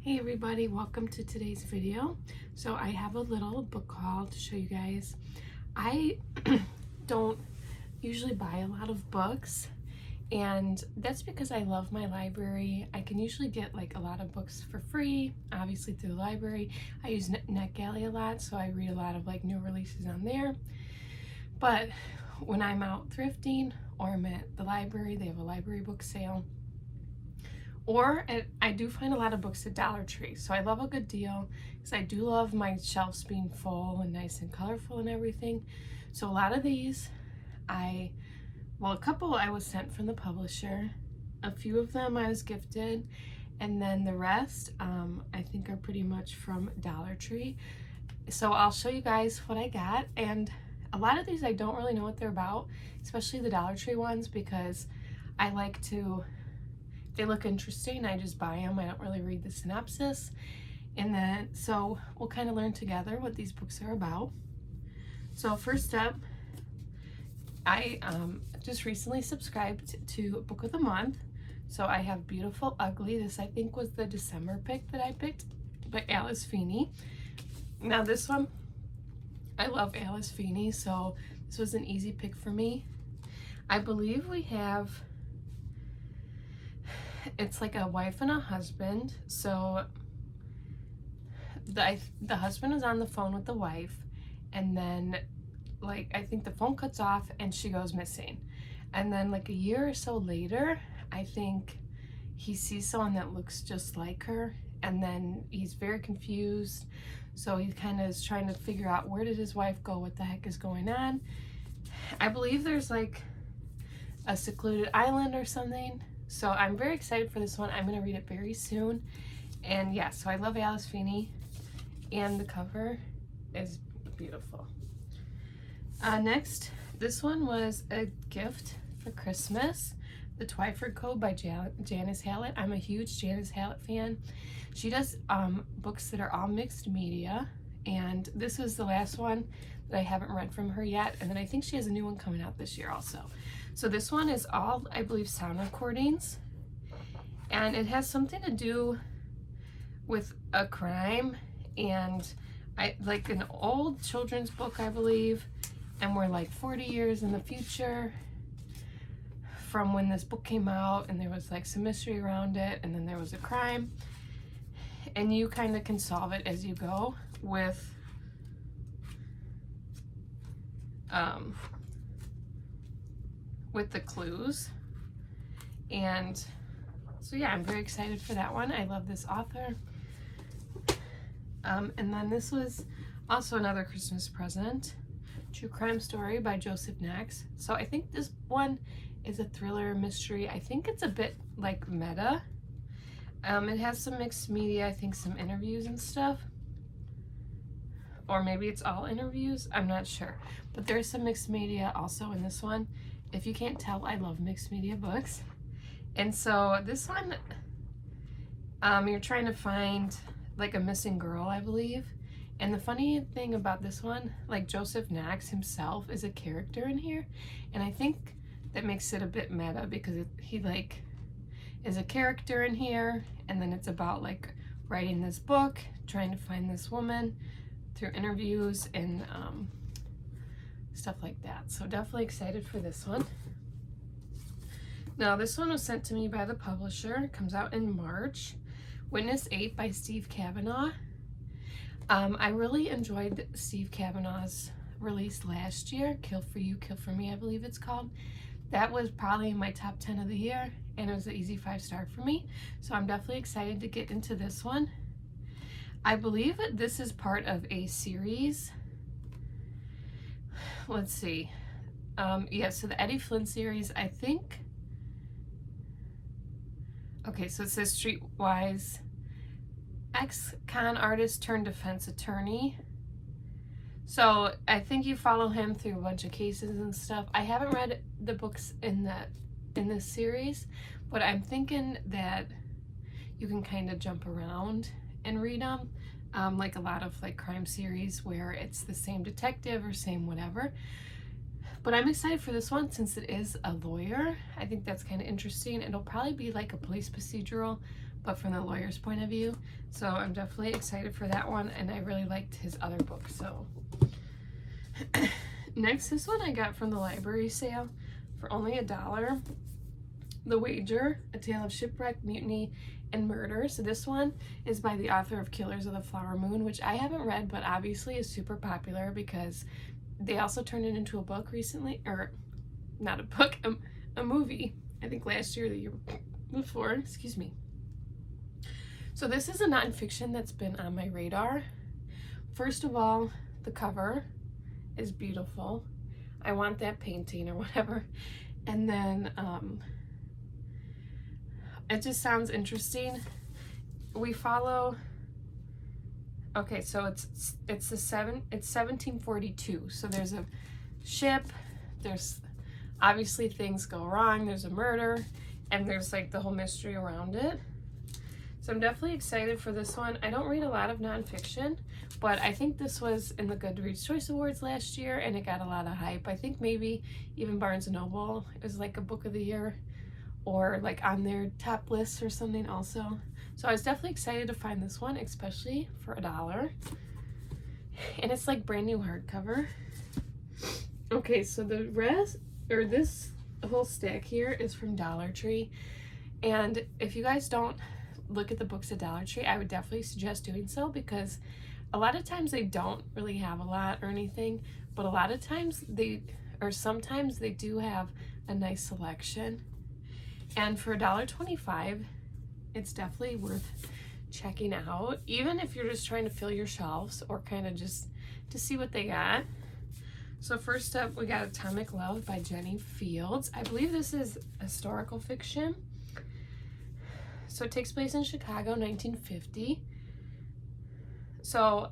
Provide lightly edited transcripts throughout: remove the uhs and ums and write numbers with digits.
Hey everybody, welcome to today's video. So I have a little book haul to show you guys. I don't usually buy a lot of books, and that's because I love my library. I can usually get like a lot of books for free, obviously through the library. I use NetGalley a lot, so I read a lot of like new releases on there. But when I'm out thrifting or I'm at the library, they have a library book sale. Or I do find a lot of books at Dollar Tree, so I love a good deal because I do love my shelves being full and nice and colorful and everything. So a lot of these, a couple I was sent from the publisher, a few of them I was gifted, and then the rest I think are pretty much from Dollar Tree. So I'll show you guys what I got, and a lot of these I don't really know what they're about, especially the Dollar Tree ones, because I like to, they look interesting, I just buy them. I don't really read the synopsis. And then, so we'll kind of learn together what these books are about. So first up, I just recently subscribed to Book of the Month. So I have Beautiful Ugly. This I think was the December pick that I picked by Alice Feeney. Now this one, I love Alice Feeney, so this was an easy pick for me. I believe we have, it's like a wife and a husband. So the husband is on the phone with the wife, and then like I think the phone cuts off and she goes missing. And then like a year or so later, I think he sees someone that looks just like her, and then he's very confused. So he kind of is trying to figure out, where did his wife go? What the heck is going on? I believe there's like a secluded island or something. So I'm very excited for this one. I'm going to read it very soon. And yeah, so I love Alice Feeney, and the cover is beautiful. Next, this one was a gift for Christmas, The Twyford Code by Janice Hallett. I'm a huge Janice Hallett fan. She does books that are all mixed media, and this is the last one that I haven't read from her yet, and then I think she has a new one coming out this year also. So this one is all, I believe, sound recordings, and it has something to do with a crime, and I like an old children's book, I believe, and we're like 40 years in the future from when this book came out, and there was like some mystery around it, and then there was a crime, and you kind of can solve it as you go with the clues. And so yeah, I'm very excited for that one. I love this author. And then this was also another Christmas present, True Crime Story by Joseph Knox. So I think this one is a thriller mystery. I think it's a bit like meta. It has some mixed media, I think some interviews and stuff. Or maybe it's all interviews, I'm not sure. But there's some mixed media also in this one. If you can't tell, I love mixed media books. And so this one, you're trying to find like a missing girl, I believe. And the funny thing about this one, like Joseph Knox himself is a character in here. And I think that makes it a bit meta, because he like is a character in here, and then it's about like writing this book, trying to find this woman through interviews and stuff like that. So definitely excited for this one. Now this one was sent to me by the publisher. It comes out in March. Witness 8 by Steve Kavanaugh. I really enjoyed Steve Kavanaugh's release last year, Kill for You, Kill for Me, I believe it's called. That was probably in my top 10 of the year, and it was an easy 5-star for me. So I'm definitely excited to get into this one. I believe that this is part of a series. Let's see. Yeah, so the Eddie Flynn series, I think. Okay, so it says Streetwise ex-con artist turned defense attorney. So I think you follow him through a bunch of cases and stuff. I haven't read the books in this series, but I'm thinking that you can kind of jump around and read them, like a lot of like crime series where it's the same detective or same whatever. But I'm excited for this one since it is a lawyer. I think that's kind of interesting. It'll probably be like a police procedural, but from the lawyer's point of view. So I'm definitely excited for that one, and I really liked his other book. So next, this one I got from the library sale for only $1. The Wager, A Tale of Shipwreck, Mutiny, and Murder. So this one is by the author of Killers of the Flower Moon, which I haven't read, but obviously is super popular because they also turned it into a book recently, or not a book, a movie, I think last year or the year before, excuse me. So this is a nonfiction that's been on my radar. First of all, the cover is beautiful. I want that painting or whatever. And then it just sounds interesting. We follow, okay, so it's 1742. So there's a ship, there's obviously things go wrong, there's a murder, and there's like the whole mystery around it. So I'm definitely excited for this one. I don't read a lot of nonfiction, but I think this was in the Goodreads Choice Awards last year, and it got a lot of hype. I think maybe even Barnes & Noble is like a book of the year, or like on their top list or something also. So I was definitely excited to find this one, especially for $1. And it's like brand new hardcover. Okay, so the rest, or this whole stack here is from Dollar Tree. And if you guys don't look at the books at Dollar Tree, I would definitely suggest doing so, because a lot of times they don't really have a lot or anything, but a lot of times sometimes they do have a nice selection. And for $1.25, it's definitely worth checking out, even if you're just trying to fill your shelves or kind of just to see what they got. So first up, we got Atomic Love by Jenny Fields. I believe this is historical fiction. So it takes place in Chicago, 1950. So,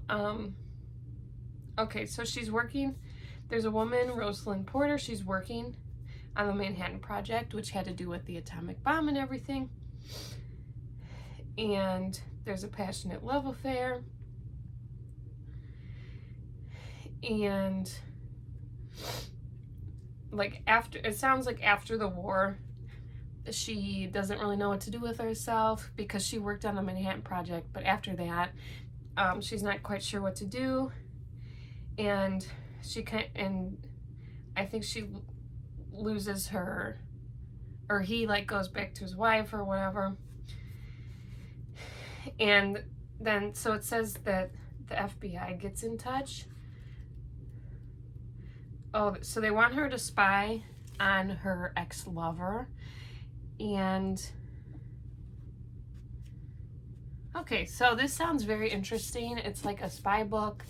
okay, so she's working, there's a woman, Rosalind Porter, she's working on the Manhattan Project, which had to do with the atomic bomb and everything. And there's a passionate love affair. And like it sounds like after the war, she doesn't really know what to do with herself because she worked on the Manhattan Project, but after that, she's not quite sure what to do. And I think she loses her, or he like goes back to his wife or whatever. And then so it says that the FBI gets in touch. Oh, so they want her to spy on her ex-lover. And okay, so this sounds very interesting. It's like a spy book.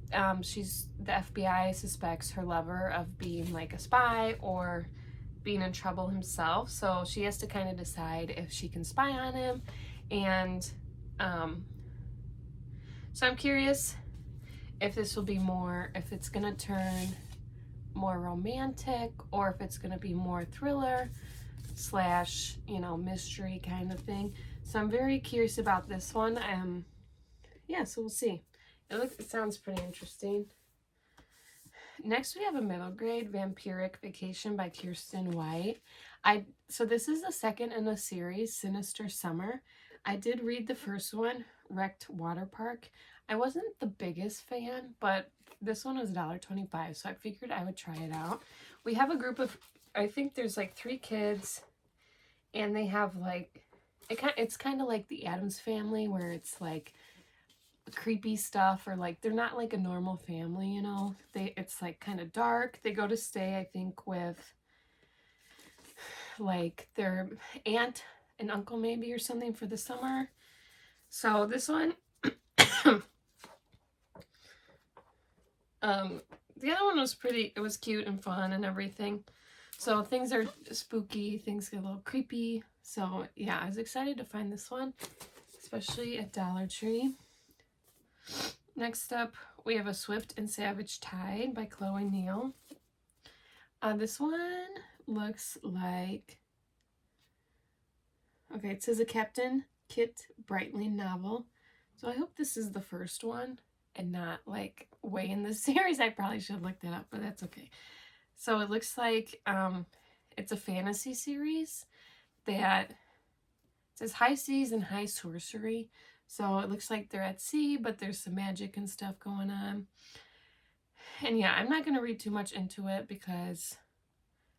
The FBI suspects her lover of being like a spy or being in trouble himself, so she has to kind of decide if she can spy on him. And so I'm curious if this will be more, if it's gonna turn more romantic, or if it's gonna be more thriller slash, you know, mystery kind of thing. So I'm very curious about this one. Yeah, so we'll see. It sounds pretty interesting. Next, we have a middle grade, Vampiric Vacation by Kirsten White. So this is the second in a series, Sinister Summer. I did read the first one, Wrecked Water Park. I wasn't the biggest fan, but this one was $1.25, so I figured I would try it out. We have a group of, I think there's like 3 kids, and they have like, it's kind of like the Addams Family, where it's like creepy stuff, or like they're not like a normal family, you know. It's like kind of dark. They go to stay, I think, with like their aunt and uncle maybe or something for the summer. So this one the other one was pretty, it was cute and fun and everything. So things are spooky, things get a little creepy. So yeah, I was excited to find this one, especially at Dollar Tree. Next up, we have A Swift and Savage Tide by Chloe Neal. This one looks like, okay, it says a Captain Kit Brightling novel. So I hope this is the first one and not like way in the series. I probably should have looked that up, but that's okay. So it looks like it's a fantasy series that says high seas and high sorcery. So it looks like they're at sea, but there's some magic and stuff going on. And yeah, I'm not going to read too much into it because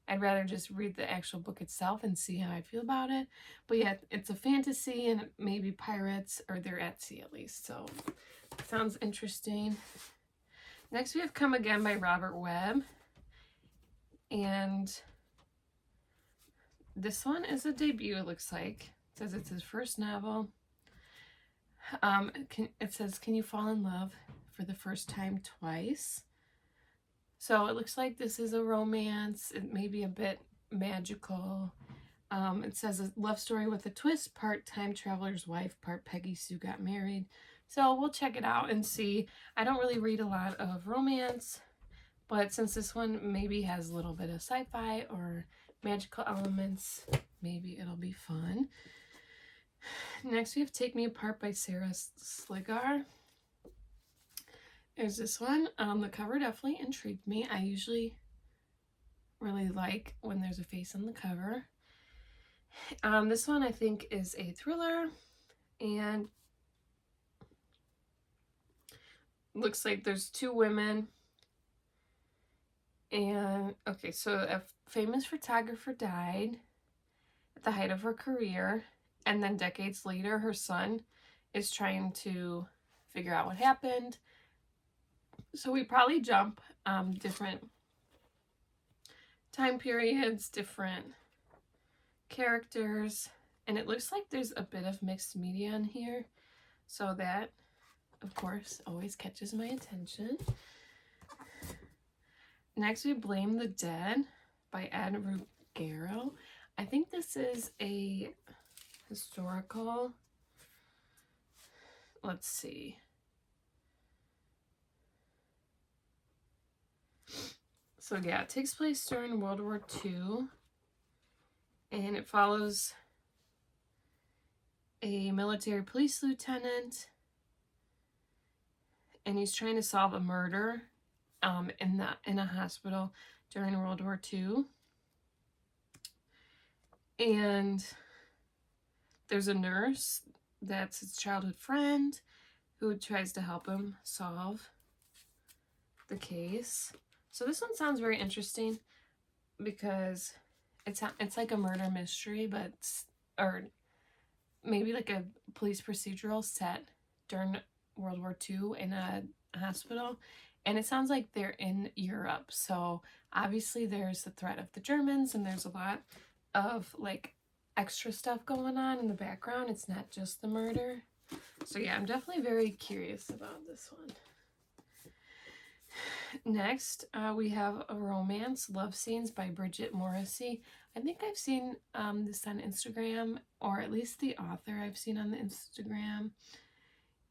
I'd rather just read the actual book itself and see how I feel about it. But yeah, it's a fantasy and maybe pirates, or they're at sea at least. So sounds interesting. Next we have Come Again by Robert Webb. And this one is a debut, it looks like. It says it's his first novel. It says, can you fall in love for the first time twice? So it looks like this is a romance. It may be a bit magical. It says a love story with a twist, part time traveler's wife, part Peggy Sue got married. So we'll check it out and see. I don't really read a lot of romance, but since this one maybe has a little bit of sci-fi or magical elements, maybe it'll be fun. Next we have Take Me Apart by Sarah Sligar. There's this one. The cover definitely intrigued me. I usually really like when there's a face on the cover. This one I think is a thriller, and looks like there's two women. And okay, so a famous photographer died at the height of her career, and then decades later her son is trying to figure out what happened. So we probably jump different time periods, different characters, and it looks like there's a bit of mixed media in here, so that of course always catches my attention. Next we have Blame the Dead by Ed Ruggiero. I think this is a historical, let's see. So yeah, it takes place during World War II, and it follows a military police lieutenant, and he's trying to solve a murder in a hospital during World War II. And there's a nurse that's his childhood friend who tries to help him solve the case. So this one sounds very interesting because it's like a murder mystery, but or maybe like a police procedural set during World War II in a hospital. And it sounds like they're in Europe. So obviously there's the threat of the Germans, and there's a lot of like extra stuff going on in the background. It's not just the murder. So yeah, I'm definitely very curious about this one. Next, we have a romance, Love Scenes by Bridget Morrissey. I think I've seen this on Instagram, or at least the author I've seen on the Instagram.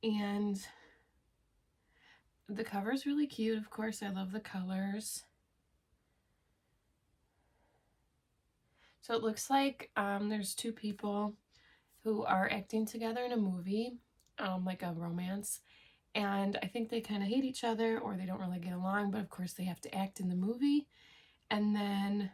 And the cover is really cute, of course. I love the colors. So it looks like there's two people who are acting together in a movie, like a romance. And I think they kind of hate each other, or they don't really get along, but of course they have to act in the movie. And then,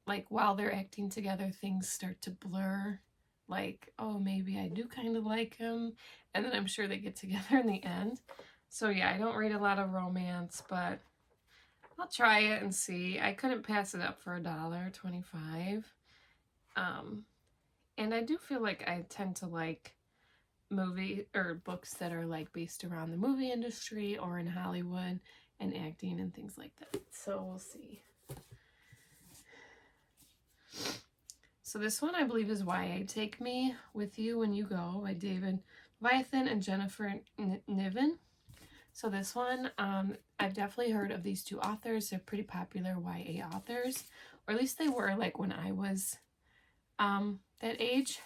like, while they're acting together, things start to blur. Like, oh, maybe I do kind of like him. And then I'm sure they get together in the end. So yeah, I don't read a lot of romance, but I'll try it and see. I couldn't pass it up for $1.25. And I do feel like I tend to like movie or books that are like based around the movie industry or in Hollywood and acting and things like that. So we'll see. So this one I believe is Why I Take Me With You When You Go by David Leviathan and Jennifer Niven. So this one, I've definitely heard of these two authors. They're pretty popular YA authors, or at least they were like when I was that age.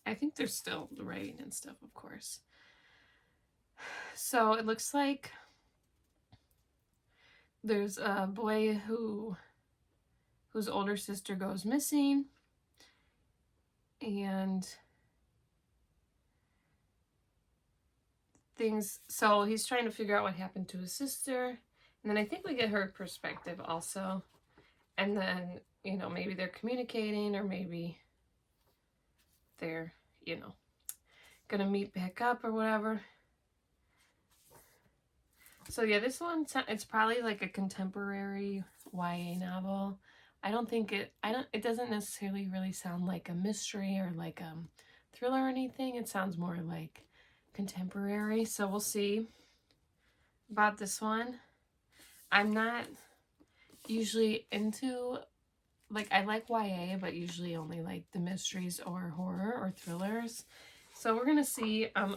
I think they're still writing and stuff, of course. So it looks like there's a boy whose older sister goes missing, and so he's trying to figure out what happened to his sister. And then I think we get her perspective also. And then, you know, maybe they're communicating, or maybe they're, you know, gonna meet back up or whatever. So yeah, this one, it's probably like a contemporary YA novel. It doesn't necessarily really sound like a mystery or like a thriller or anything. It sounds more like contemporary. So we'll see about this one. I'm not usually into, like, I like YA, but usually only like the mysteries or horror or thrillers. So we're gonna see. I'm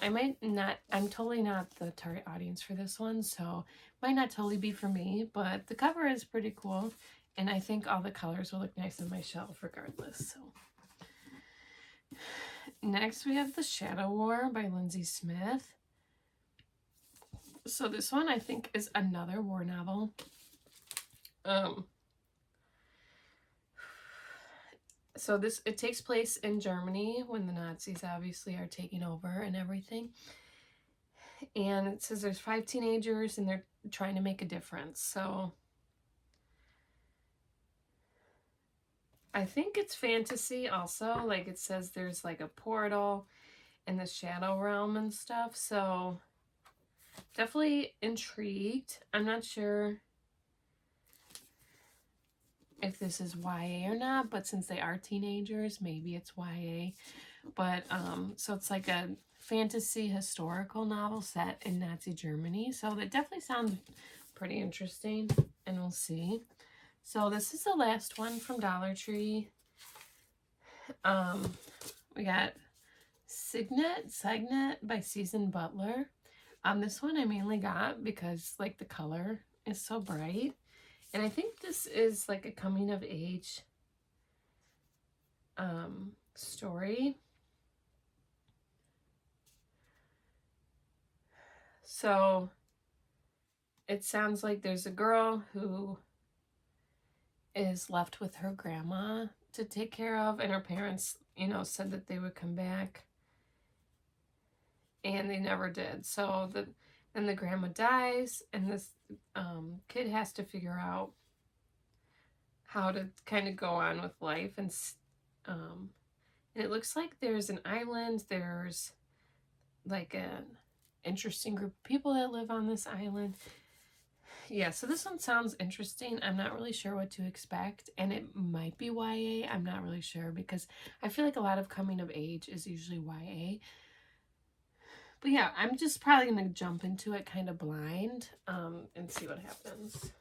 totally not the target audience for this one, so might not totally be for me, but the cover is pretty cool, and I think all the colors will look nice on my shelf regardless. So next we have The Shadow War by Lindsay Smith. So this one I think is another war novel. So it takes place in Germany when the Nazis obviously are taking over and everything. And it says there's 5 teenagers and they're trying to make a difference. So I think it's fantasy also. Like, it says there's like a portal in the shadow realm and stuff. So definitely intrigued. I'm not sure if this is YA or not, but since they are teenagers, maybe it's YA. But so it's like a fantasy historical novel set in Nazi Germany. So that definitely sounds pretty interesting, and we'll see. So this is the last one from Dollar Tree. We got Signet by Susan Butler. This one I mainly got because like the color is so bright. And I think this is like a coming of age story. So it sounds like there's a girl who is left with her grandma to take care of, and her parents, you know, said that they would come back, and they never did. So then the grandma dies, and this kid has to figure out how to kind of go on with life. And it looks like there's an island. There's like an interesting group of people that live on this island. Yeah, so this one sounds interesting. I'm not really sure what to expect, and it might be YA. I'm not really sure because I feel like a lot of coming of age is usually YA. But yeah, I'm just probably going to jump into it kind of blind and see what happens.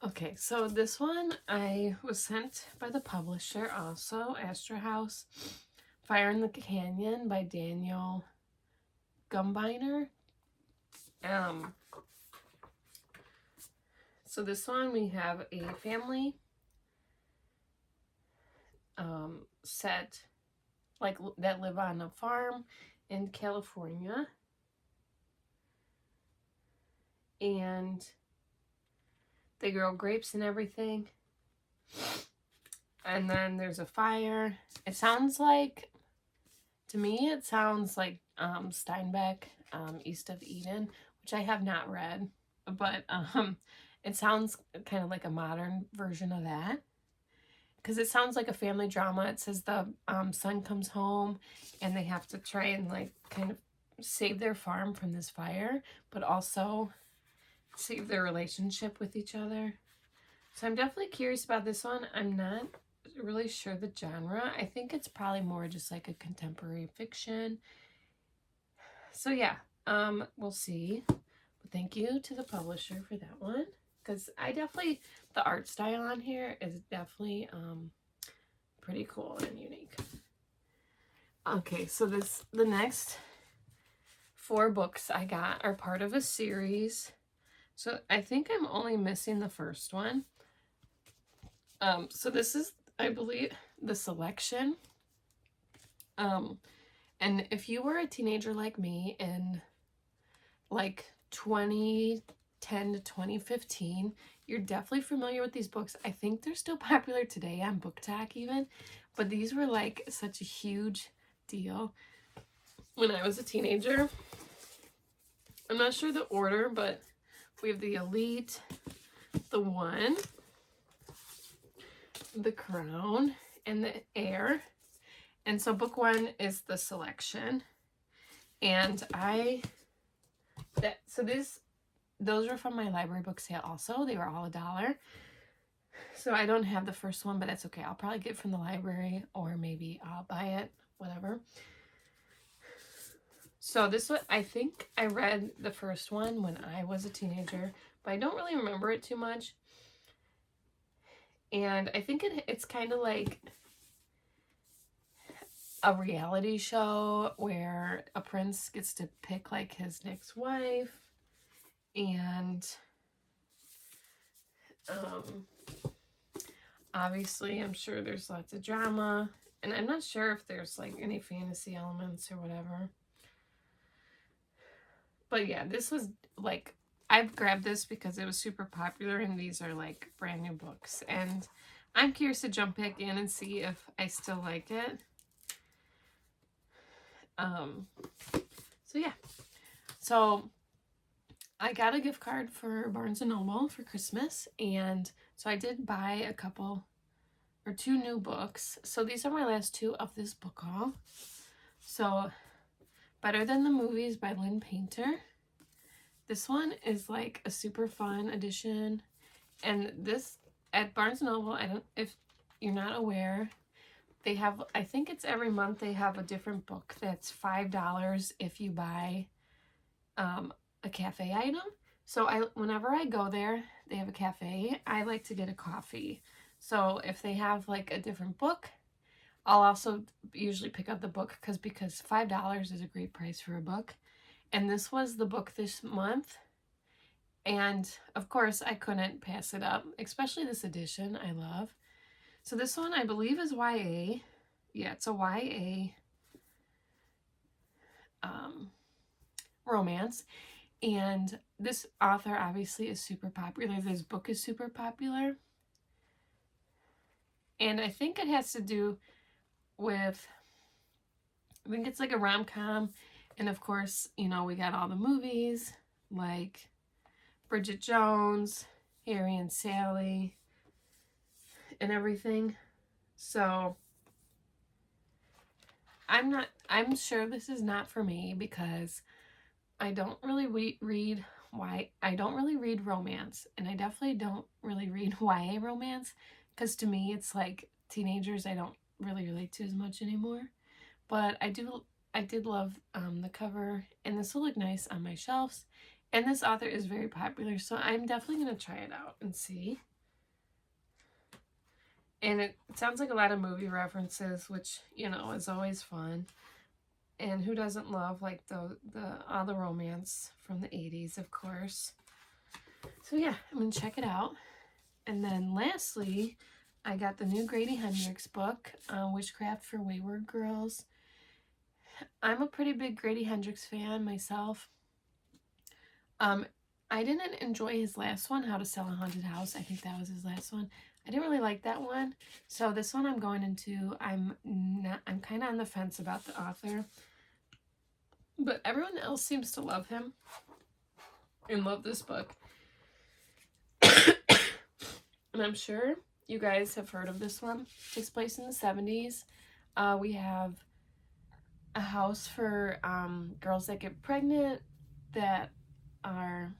Okay, so this one I was sent by the publisher also, Astra House. Fire in the Canyon by Daniel Gumbiner. So this one we have a family set like that live on a farm in California, and they grow grapes and everything. And then there's a fire. It sounds like, to me, it sounds like Steinbeck, East of Eden, which I have not read, but it sounds kind of like a modern version of that. Because it sounds like a family drama. It says the son comes home and they have to try and like kind of save their farm from this fire, but also save their relationship with each other. So I'm definitely curious about this one. I'm not really sure the genre. I think it's probably more just like a contemporary fiction. So yeah, we'll see. But thank you to the publisher for that one. Because the art style on here is definitely pretty cool and unique. Okay, so the next 4 books I got are part of a series. So I think I'm only missing the first one. So this is, I believe, the selection. And if you were a teenager like me in like 2010 to 2015, you're definitely familiar with these books. I think they're still popular today on BookTok even, but these were like such a huge deal when I was a teenager. I'm not sure the order, but we have The Elite, The One, The Crown and the Heir. And so book 1 is the selection. And those were from my library book sale also. They were all $1. So I don't have the first one, but that's okay. I'll probably get it from the library, or maybe I'll buy it, whatever. So this one, I think I read the first one when I was a teenager, but I don't really remember it too much. And I think it's kind of like a reality show where a prince gets to pick like his next wife, and obviously I'm sure there's lots of drama, and I'm not sure if there's like any fantasy elements or whatever. But yeah, this was like, I've grabbed this because it was super popular, and these are like brand new books, and I'm curious to jump back in and see if I still like it. So yeah, so I got a gift card for Barnes & Noble for Christmas, and so I did buy a couple or 2 new books. So these are my last 2 of this book haul. So Better Than the Movies by Lynn Painter. This one is like a super fun edition, and this at Barnes & Noble, if you're not aware, they have, I think it's every month they have a different book that's $5 if you buy a cafe item. So whenever I go there, they have a cafe, I like to get a coffee. So if they have like a different book, I'll also usually pick up the book because $5 is a great price for a book. And this was the book this month. And of course, I couldn't pass it up, especially this edition I love. So this one I believe is YA. Yeah, it's a YA romance. And this author obviously is super popular. This book is super popular. And I think it has to do with, I think it's like a rom-com. And of course, you know, we got all the movies like Bridget Jones, Harry and Sally, and everything. So I'm sure this is not for me because I don't really read romance, and I definitely don't really read YA romance, because to me it's like teenagers I don't really relate to as much anymore. But I did love the cover, and this will look nice on my shelves, and this author is very popular, so I'm definitely going to try it out and see. And it sounds like a lot of movie references, which, you know, is always fun. And who doesn't love like all the romance from the 80s, of course. So yeah, I'm gonna check it out. And then lastly, I got the new Grady Hendrix book, Witchcraft for Wayward Girls. I'm a pretty big Grady Hendrix fan myself. I didn't enjoy his last one, How to Sell a Haunted House. I think that was his last one. I didn't really like that one. So this one I'm going into, I'm kind of on the fence about the author. But everyone else seems to love him and love this book. And I'm sure you guys have heard of this one. It takes place in the 70s. We have a house for girls that get pregnant that are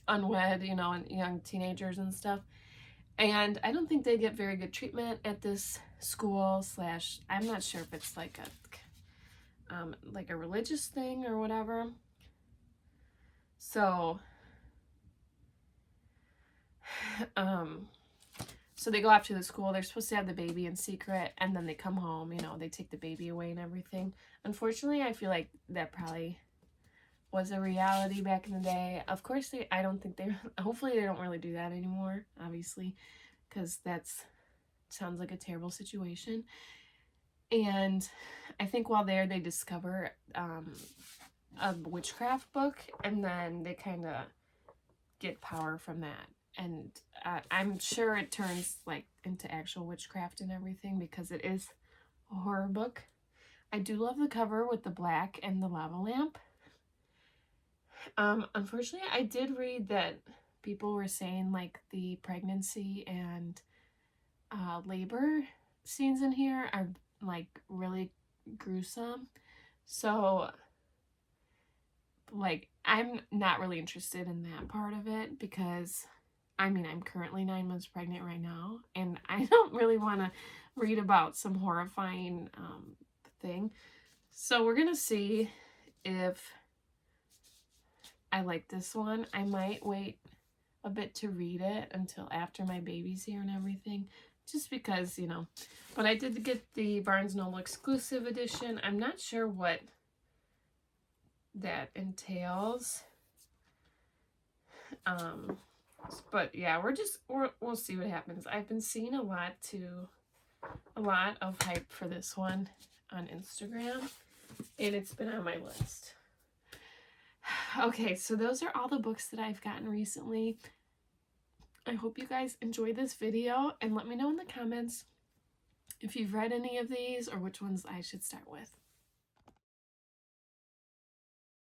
unwed, you know, and young teenagers and stuff. And I don't think they get very good treatment at this school / I'm not sure if it's like a religious thing or whatever. So so they go off to the school. They're supposed to have the baby in secret, and then they come home, you know, they take the baby away and everything. Unfortunately, I feel like that probably was a reality back in the day. Of course, hopefully they don't really do that anymore, obviously, because sounds like a terrible situation. And I think while there, they discover a witchcraft book, and then they kind of get power from that. And I'm sure it turns like into actual witchcraft and everything, because it is a horror book. I do love the cover with the black and the lava lamp. Unfortunately, I did read that people were saying like the pregnancy and labor scenes in here are like really gruesome. So like I'm not really interested in that part of it because I mean I'm currently 9 months pregnant right now and I don't really want to read about some horrifying thing. So we're gonna see if I like this one. I might wait a bit to read it until after my baby's here and everything, just because, you know. But I did get the Barnes & Noble exclusive edition. I'm not sure what that entails. But yeah, we'll see what happens. I've been seeing a lot of hype for this one on Instagram, and it's been on my list. Okay, so those are all the books that I've gotten recently. I hope you guys enjoyed this video, and let me know in the comments if you've read any of these or which ones I should start with.